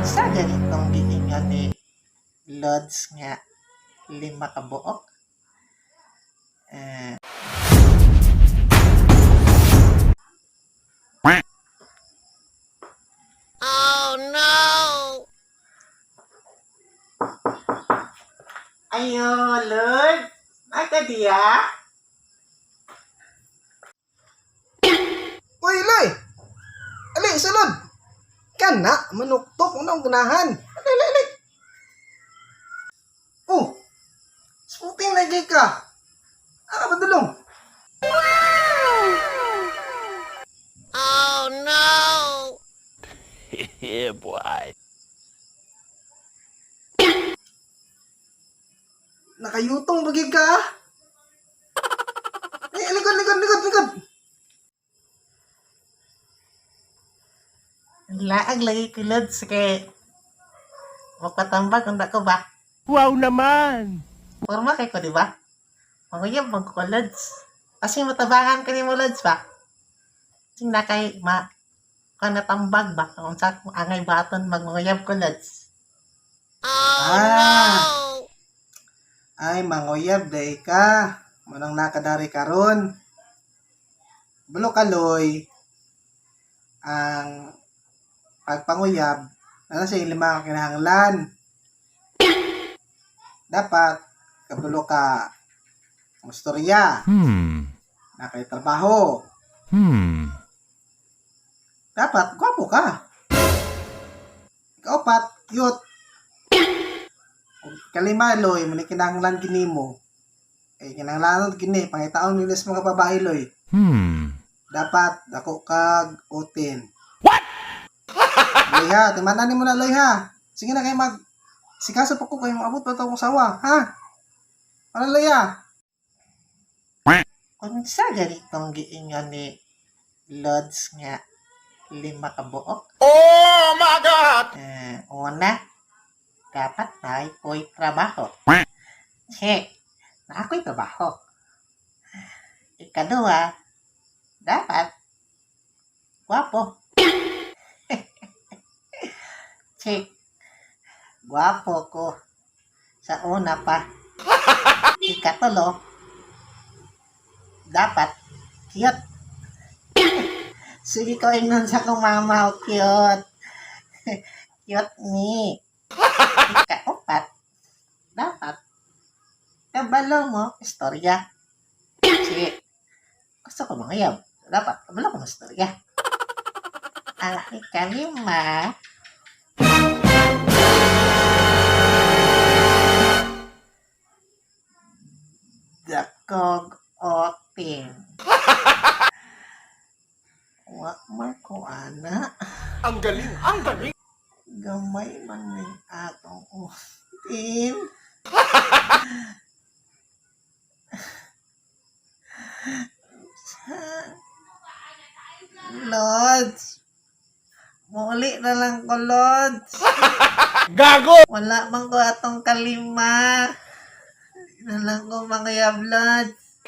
Sa ganitong giingon ni Lods nga 5 ka buok. Oh no! Ayo, Lord! Naka diya? Uy, Loy! Ali, sulod! Kana, manuktok mo na ang ganahan. Ali. Oh! Smuting lagi ka. Ano ba dulong? Oh no! Yeah, boy. Nakayutong bagi ka. Likod. Laag lagi ko, Lods, kay magpatambag ang ko ba? Wow naman! Forma kay ko, di ba? Manguyab ko, Lods. Kasi matabangan ka ni mo, Lods, ba? Kasi nakay natambag ba? Kung sa angay baton magmanguyab ko, Lods. Oh Ah. no! Ay, mangoyab day ka. Manang nakadari karon. Bulo ka, Loy. Ang pagpanguyab, na sa 5 ka kinahanglan. Dapat, kabulo ka mustorya, nakay trabaho. Dapat, gwapo ka. Ikaw-4, cute. Kalima, Loy, muni kinahanglan kini mo. Kinahanglan kini, pangitaon nilis mga babae, Loy. Dapat, dako kag utin. What? Loy ha, timanan mo na, Loy ha. Sige na kayo sikaso pa ko kayo maabot pa ito kong sawa, ha? Ano, Loy ha? Kung sa ganitong giingon ni Lods nga 5 ka buok. Oh my God! Una, dapat na ako'y trabaho. Na ako'y trabaho. Ikadua, dapat gwapo. Gwapo ko sa una pa. Ikatulo, dapat cute. Sige ko ingon sa kong mama, cute. Cute ni. Ikaupat, dapat kabalo mo istorya. Sige, gusto ko mangayab. Dapat kabalo ko istorya. Ang ikalima, dakog otin. Wa man ko ana. Ang galing! Gamay man ning atong otin. Lods. Muli na lang ko, Lods. Gago! Wala man ko atong kalima. Na lang ko mangayab, Lods.